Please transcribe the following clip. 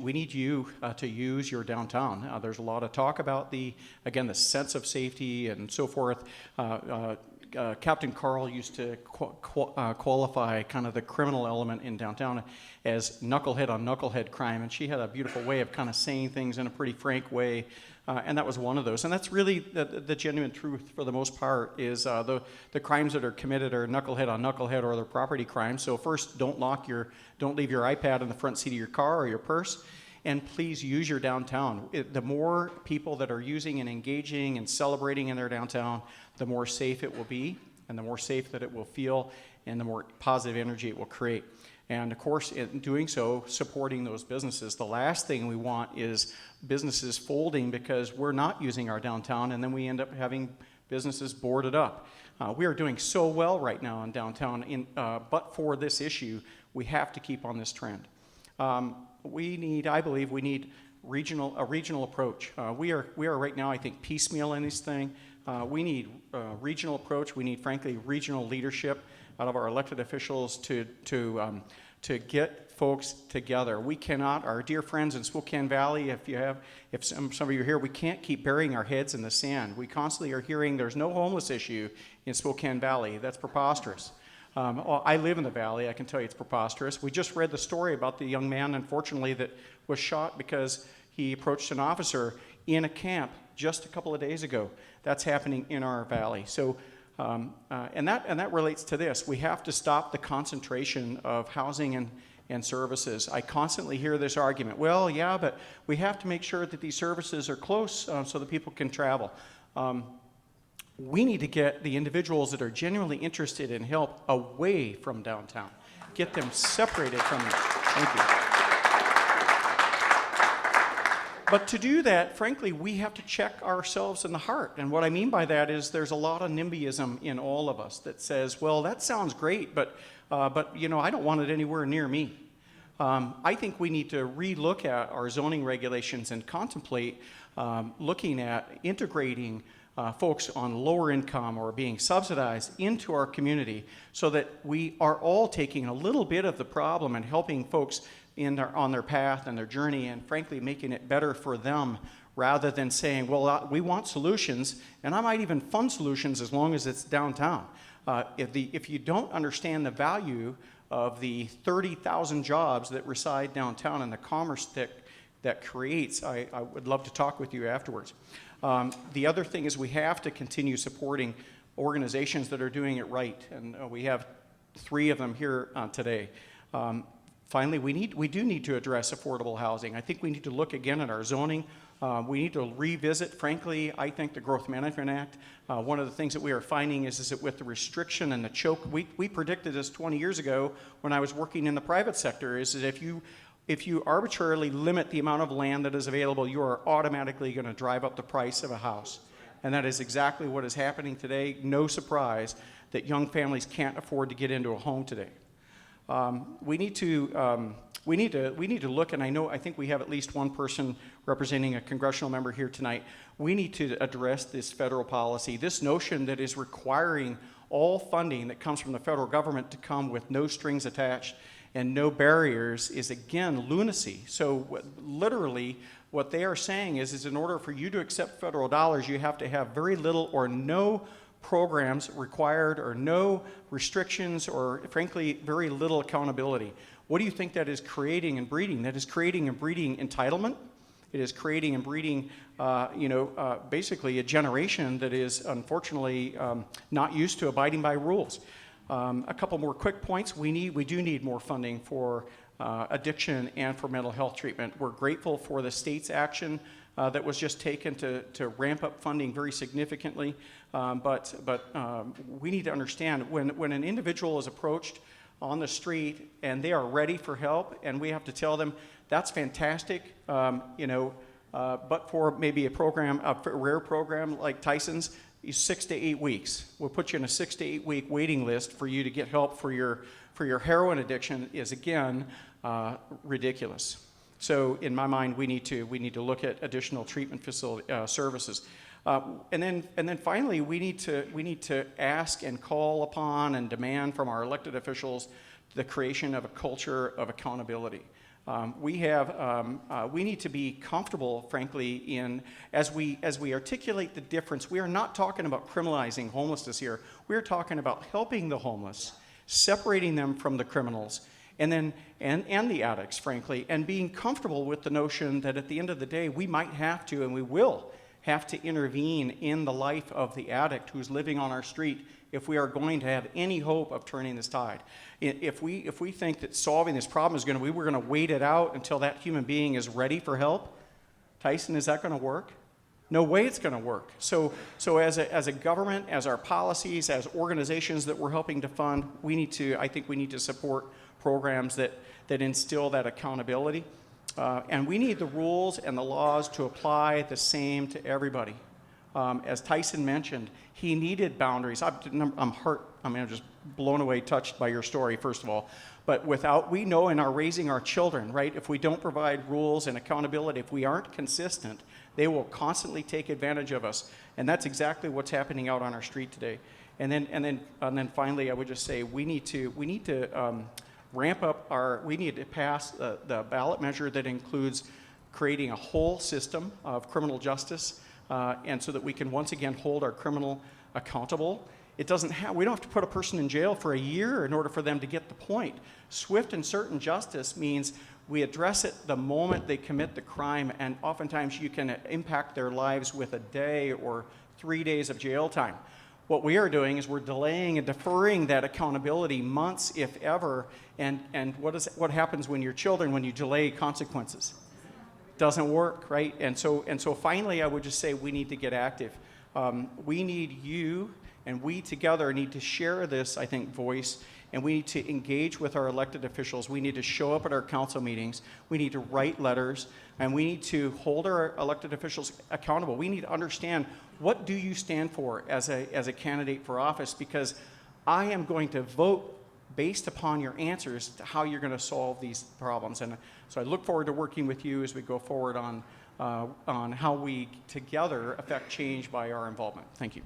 we need you to use your downtown. There's a lot of talk about the sense of safety and so forth. Captain Carl used to qualify kind of the criminal element in downtown as knucklehead on knucklehead crime, and she had a beautiful way of kind of saying things in a pretty frank way, and that was one of those. And that's really the genuine truth for the most part, is the crimes that are committed are knucklehead on knucklehead, or they're property crimes. So first, don't leave your iPad in the front seat of your car or your purse. And please use your downtown. The more people that are using and engaging and celebrating in their downtown, the more safe it will be, and the more safe that it will feel, and the more positive energy it will create. And of course, in doing so, supporting those businesses. The last thing we want is businesses folding because we're not using our downtown, and then we end up having businesses boarded up. We are doing so well right now in downtown, but for this issue, we have to keep on this trend. I believe we need a regional approach. We are right now, I think, piecemeal in this thing. We need a regional approach. We need, frankly, regional leadership out of our elected officials to get folks together. We cannot, our dear friends in Spokane Valley, if some of you are here, we can't keep burying our heads in the sand. We constantly are hearing there's no homeless issue in Spokane Valley. That's preposterous. I live in the valley. I can tell you it's preposterous. We just read the story about the young man, unfortunately, that was shot because he approached an officer in a camp just a couple of days ago. That's happening in our valley. So, and that relates to this. We have to stop the concentration of housing and services. I constantly hear this argument. Well, yeah, but we have to make sure that these services are close so that people can travel. We need to get the individuals that are genuinely interested in help away from downtown. Get them separated from it. Thank you. But to do that, frankly, we have to check ourselves in the heart. And what I mean by that is there's a lot of NIMBYism in all of us that says, well, that sounds great, but you know, I don't want it anywhere near me. I think we need to relook at our zoning regulations and contemplate looking at integrating folks on lower income or being subsidized into our community so that we are all taking a little bit of the problem and helping folks on their path and their journey, and frankly making it better for them, rather than saying, well, we want solutions, and I might even fund solutions as long as it's downtown. If you don't understand the value of the 30,000 jobs that reside downtown and the commerce that creates, I would love to talk with you afterwards. The other thing is we have to continue supporting organizations that are doing it right, and we have 3 of them here today. Finally, we do need to address affordable housing. I think we need to look again at our zoning. We need to revisit, frankly, I think the Growth Management Act. One of the things that we are finding is that with the restriction and the choke, we predicted this 20 years ago when I was working in the private sector, is that if you arbitrarily limit the amount of land that is available, you are automatically going to drive up the price of a house. And that is exactly what is happening today. No surprise that young families can't afford to get into a home today. We need to look, and I think we have at least one person representing a congressional member here tonight. We need to address this federal policy, this notion that is requiring all funding that comes from the federal government to come with no strings attached and no barriers is, again, lunacy. So literally what they are saying is in order for you to accept federal dollars, you have to have very little or no programs required, or no restrictions, or frankly, very little accountability. What do you think that is creating and breeding? That is creating and breeding entitlement. It is creating and breeding, basically a generation that is unfortunately not used to abiding by rules. A couple more quick points. We do need more funding for addiction and for mental health treatment. We're grateful for the state's action that was just taken to ramp up funding very significantly. But we need to understand when an individual is approached on the street and they are ready for help, and we have to tell them that's fantastic, but for maybe a rare program like Tyson's, 6 to 8 weeks. We'll put you in a 6 to 8 week waiting list for you to get help for your heroin addiction is, again, ridiculous. So in my mind, we need to look at additional treatment facility services. And then finally, we need to ask and call upon and demand from our elected officials the creation of a culture of accountability. We need to be comfortable, frankly, in as we articulate the difference. We are not talking about criminalizing homelessness here. We are talking about helping the homeless, separating them from the criminals, and then and the addicts, frankly, and being comfortable with the notion that at the end of the day, we might have to, and we will have to intervene in the life of the addict who's living on our street if we are going to have any hope of turning this tide. If we think that solving this problem is going to be, we're going to wait it out until that human being is ready for help, Tyson, is that going to work? No way it's going to work. So as a government, as our policies, as organizations that we're helping to fund, I think we need to support programs that instill that accountability. And we need the rules and the laws to apply the same to everybody. As Tyson mentioned, he needed boundaries. I'm just blown away, touched by your story, first of all. But we know in our raising our children, right, if we don't provide rules and accountability, if we aren't consistent, they will constantly take advantage of us. And that's exactly what's happening out on our street today. And then finally, I would just say we need to ramp up we need to pass the ballot measure that includes creating a whole system of criminal justice, and so that we can once again hold our criminal accountable. We don't have to put a person in jail for a year in order for them to get the point. Swift and certain justice means we address it the moment they commit the crime, and oftentimes you can impact their lives with a day or 3 days of jail time. What we are doing is we're delaying and deferring that accountability months, if ever, and what happens when your children, when you delay consequences? Doesn't work, right? And so finally, I would just say we need to get active. We need you, and we together need to share this, I think, voice, and we need to engage with our elected officials. We need to show up at our council meetings. We need to write letters, and we need to hold our elected officials accountable. We need to understand, what do you stand for as a candidate for office? Because I am going to vote based upon your answers to how you're going to solve these problems. And so I look forward to working with you as we go forward on how we together affect change by our involvement. Thank you.